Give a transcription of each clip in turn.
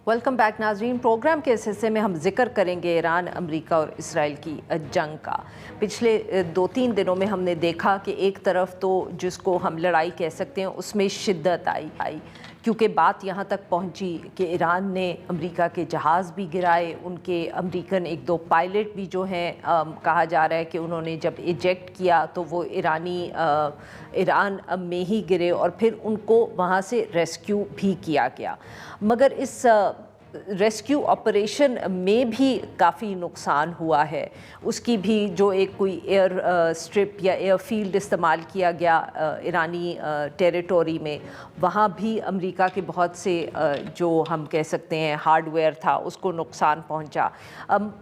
Welcome back नाजरीन। Programme के इस हिस्से में हम जिक्र करेंगे ईरान, अमेरिका और इसराइल की जंग का। पिछले 2-3 दिनों में हमने देखा कि एक तरफ तो जिसको हम लड़ाई कह सकते हैं उसमें शिद्दत आई क्योंकि बात यहाँ तक पहुँची कि ईरान ने अमेरिका के जहाज़ भी गिराए, उनके अमेरिकन 1-2 पायलट भी जो हैं कहा जा रहा है कि उन्होंने जब इजेक्ट किया तो वो ईरान में ही गिरे और फिर उनको वहाँ से रेस्क्यू भी किया गया। मगर इस रेस्क्यू ऑपरेशन में भी काफ़ी नुकसान हुआ है। उसकी भी जो एक कोई एयर स्ट्रिप या एयर फील्ड इस्तेमाल किया गया ईरानी टेरिटोरी में, वहाँ भी अमेरिका के बहुत से जो हम कह सकते हैं हार्डवेयर था उसको नुकसान पहुँचा।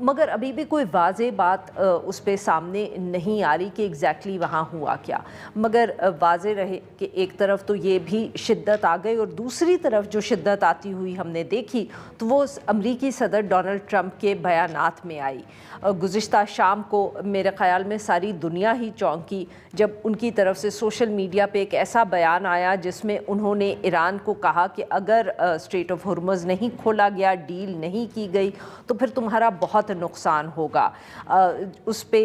मगर अभी भी कोई वाज़ेह बात उस पे सामने नहीं आ रही कि एग्जैक्टली वहाँ हुआ क्या। मगर वाज़ेह रहे कि एक तरफ तो ये भी शिद्दत आ गई और दूसरी तरफ जो शिद्दत आती हुई हमने देखी तो वो अमरीकी सदर डोनाल्ड ट्रंप के बयानात में आई। गुज़िश्ता शाम को मेरे ख़्याल में सारी दुनिया ही चौंकी जब उनकी तरफ से सोशल मीडिया पे एक ऐसा बयान आया जिसमें उन्होंने ईरान को कहा कि अगर स्ट्रेट ऑफ हुर्मुज़ नहीं खोला गया, डील नहीं की गई तो फिर तुम्हारा बहुत नुकसान होगा। उस पे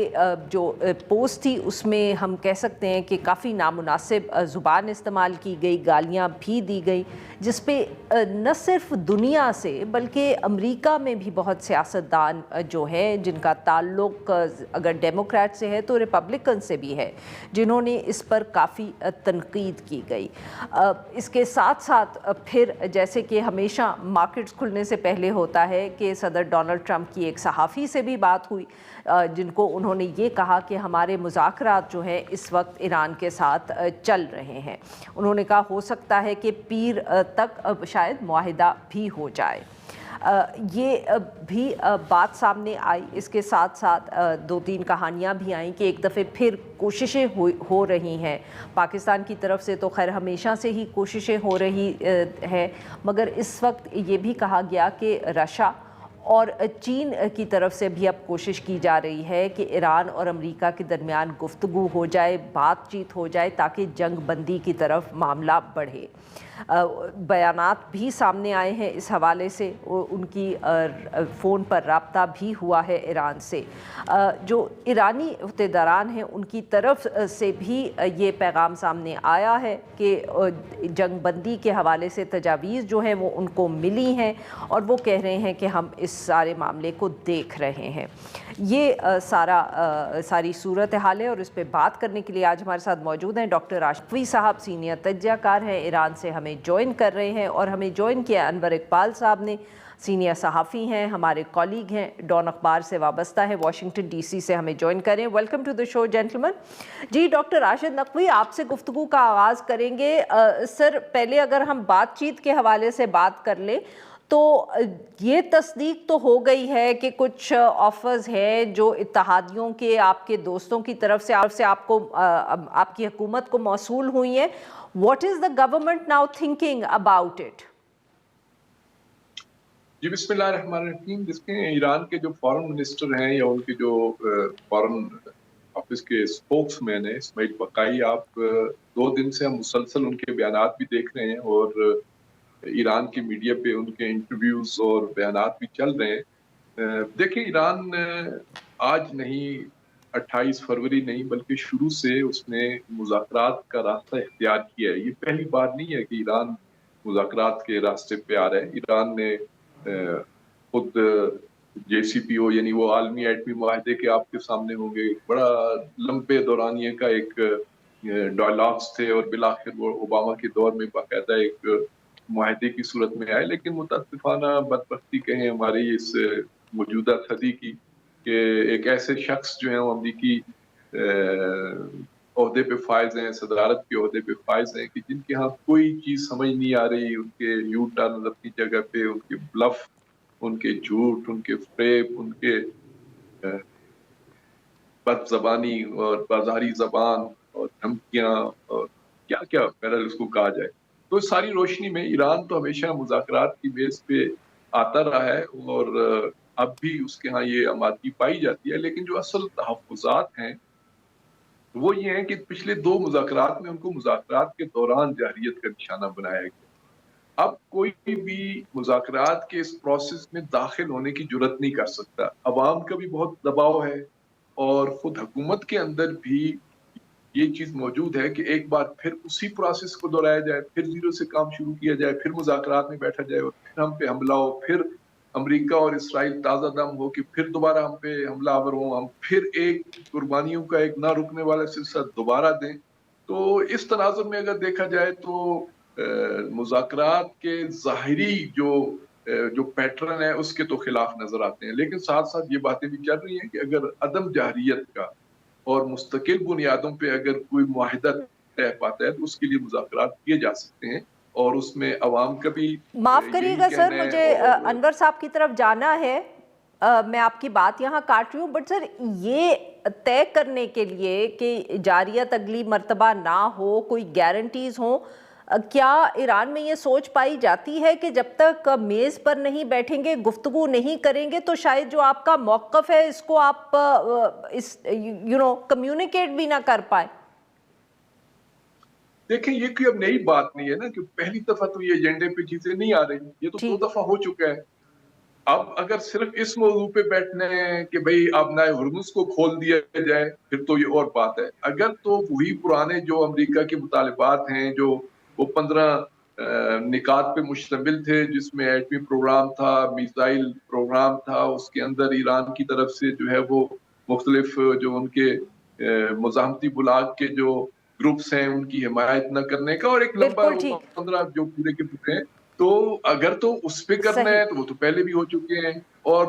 जो पोस्ट थी उसमें हम कह सकते हैं कि काफ़ी नामुनासिब ज़ुबान इस्तेमाल की गई, गालियाँ भी दी गई, जिस पे न सिर्फ दुनिया से बल्कि अमेरिका में भी बहुत सियासतदान जो हैं जिनका ताल्लुक़ अगर डेमोक्रेट से है तो रिपब्लिकन से भी है, जिन्होंने इस पर काफ़ी तनकीद की गई। इसके साथ साथ फिर जैसे कि हमेशा मार्केट्स खुलने से पहले होता है कि सदर डोनाल्ड ट्रंप की एक सहाफ़ी से भी बात हुई जिनको उन्होंने ये कहा कि हमारे मुज़ाकरात जो हैं इस वक्त ईरान के साथ चल रहे हैं। उन्होंने कहा हो सकता है कि पीर तक शायद मुआहिदा भी हो जाए। ये भी बात सामने आई। इसके साथ साथ 2-3 कहानियाँ भी आईं कि एक दफ़े फिर कोशिशें हो रही हैं पाकिस्तान की तरफ से। तो खैर हमेशा से ही कोशिशें हो रही हैं, मगर इस वक्त ये भी कहा गया कि रशिया और चीन की तरफ से भी अब कोशिश की जा रही है कि ईरान और अमेरिका के दरमियान गुफ्तगू हो जाए, बातचीत हो जाए ताकि जंग बंदी की तरफ मामला बढ़े। बयानात भी सामने आए हैं इस हवाले से, उनकी फ़ोन पर रब्ता भी हुआ है ईरान से। जो ईरानी अहदेदारान हैं उनकी तरफ से भी ये पैगाम सामने आया है कि जंग बंदी के हवाले से तजावीज़ जो हैं वो उनको मिली हैं और वो कह रहे हैं कि हम इस सारे मामले को देख रहे हैं। ये सारी सूरत हाल है और इस पे बात करने के लिए आज हमारे साथ मौजूद हैं डॉक्टर आशफी साहब, सीनियर तज्ज़ियाकार हैं, ईरान से हमें ज्वाइन कर रहे हैं। और हमें ज्वाइन किया अनवर इकबाल साहब ने, सीनियर सहाफ़ी हैं, हमारे कॉलीग हैं, डॉन अखबार से वाबस्ता है, वाशिंगटन DC से हमें ज्वाइन करें। Welcome to the show gentleman. जी डॉक्टर राशिद नकवी, आपसे गुफ्तगू का आगाज़ करेंगे। सर पहले अगर हम बातचीत के हवाले से बात कर लें तो ये तस्दीक तो हो गई है कि कुछ ऑफ़र्स हैं जो इत्तेहादियों के, आपके दोस्तों की तरफ से आपको आपकी हुकूमत को मौसूल हुई हैं। What is the government now thinking about it? जी बिस्मिल्लाहिर्रहमानिर्रहीम। जिसके ईरान के जो फॉरेन मिनिस्टर हैं या उनके जो फॉरेन ऑफिस के स्पोक्समैन हैं इस्माइल बकाई, आप 2 दिन से हम मुसलसल उनके बयानात भी देख रहे हैं और ईरान की मीडिया पे उनके इंटरव्यूज और बयानात भी चल रहे हैं। देखिए ईरान आज नहीं, 28 फरवरी नहीं बल्कि शुरू से उसने मुज़ाकरात का रास्ता इख्तियार किया है। ये पहली बार नहीं है कि ईरान मुज़ाकरात के रास्ते पे आ रहा है। ईरान ने खुद JCPO यानी वो आलमी एटमी मुआहदे के आपके सामने होंगे, बड़ा लंबे दौरानिए का एक डायलॉग्स थे और बिलाखिर वो ओबामा के दौर में बाकायदा एक मुआहदे की सूरत में आए। लेकिन मुतअस्सिफाना बदबख्ती कहें हमारी इस मौजूदा सदी की कि एक ऐसे शख्स जो हैं वो अमरीकी ओहदे पे फायज हैं, सदारत के ओहदे पे फायज हैं कि जिनके यहाँ कोई चीज़ समझ नहीं आ रही, उनके यू टर्न अपनी जगह पे, उनके ब्लफ, उनके झूठ, उनके फ्रेब, उनके बदज़बानी और बाजारी ज़बान और धमकियाँ और क्या क्या पैरल उसको कहा जाए। तो सारी रोशनी में ईरान तो हमेशा मुज़ाकरात की बेस पे आता रहा है और अब भी उसके यहाँ ये आमादगी पाई जाती है। लेकिन जो असल तहफ़्फ़ुज़ात हैं वो ये हैं कि पिछले 2 मुज़ाकरात में उनको मुज़ाकरात के दौरान जारहियत का निशाना बनाया गया। अब कोई भी मुज़ाकरात के इस प्रोसेस में दाखिल होने की जुर्रत नहीं कर सकता। अवाम का भी बहुत दबाव है और खुद हुकूमत के अंदर भी ये चीज़ मौजूद है कि एक बार फिर उसी प्रोसेस को दोहराया जाए, फिर ज़ीरो से काम शुरू किया जाए, फिर मुज़ाकरात में बैठा जाए और फिर हम पे हमला हो, फिर अमेरिका और इसराइल ताज़ा दम हो कि फिर दोबारा हम पे हमलावर हों, हम फिर एक कुर्बानियों का एक ना रुकने वाला सिलसिला दोबारा दें। तो इस तनाज़ुर में अगर देखा जाए तो मुज़ाकरात के ज़ाहिरी जो पैटर्न है उसके तो खिलाफ नज़र आते हैं। लेकिन साथ-साथ ये बातें भी चल रही हैं कि अगर अदम जाहरियत का और मुस्तकिल बुनियादों पे अगर कोई मुआहिदा तय पाता है तो उसके लिए मुज़ाकरात किए जा सकते हैं और उसमें अवाम का भी माफ़ यही करिएगा सर, कहना है मुझे और अनवर साहब की तरफ जाना है। मैं आपकी बात यहाँ काट रही हूँ, बट सर ये तय करने के लिए कि जारियत अगली मर्तबा ना हो, कोई गारंटीज हो, क्या ईरान में ये सोच पाई जाती है कि जब तक मेज़ पर नहीं बैठेंगे, गुफ्तगू नहीं करेंगे, तो शायद जो आपका मौक़िफ़ है इसको आप इस कम्युनिकेट भी ना कर पाए? देखें ये कोई अब नई बात नहीं है ना कि पहली दफ़ा तो ये एजेंडे पे चीज़ें नहीं आ रही, ये तो 2 ठीक। दफ़ा हो चुका है। अब अगर सिर्फ इस मौजू पे बैठने हैं कि भाई अब नाए हुर्मुज़ को खोल दिया जाए, फिर तो ये और बात है। अगर तो वही पुराने जो अमेरिका के मुतालबात हैं, जो वो 15 निकात पे मुश्तमिल थे, जिसमें एटमी प्रोग्राम था, मिसाइल प्रोग्राम था, उसके अंदर ईरान की तरफ से जो है वो मुख्तलिफ जो उनके मुज़ाहमती बुलाग के जो ग्रुप्स हैं, उनकी हिमायत न करने का और एक लंबा बिल्कुल वो ठीक। 15 जो पूरे के पूरे हैं। तो अगर तो उस पे करना सही। है तो वो तो पहले भी हो चुके हैं और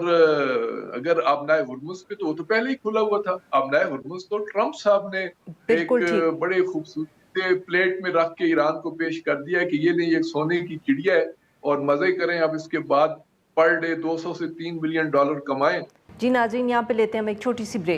अगर आबनाए हुर्मुज़ पे तो वो तो पहले ही खुला हुआ था। आबनाए हुर्मुज़ तो ट्रंप साहब ने एक बिल्कुल ठीक। बड़े खूबसूरती से प्लेट में रख के ईरान को पेश कर दिया है कि ये नहीं एक सोने की चिड़िया है और मज़े करें अब इसके बाद पर डे 200 से $3 बिलियन कमाएं। जी नाज़रीन, यहाँ पे लेते हैं हम एक छोटी सी ब्रेक।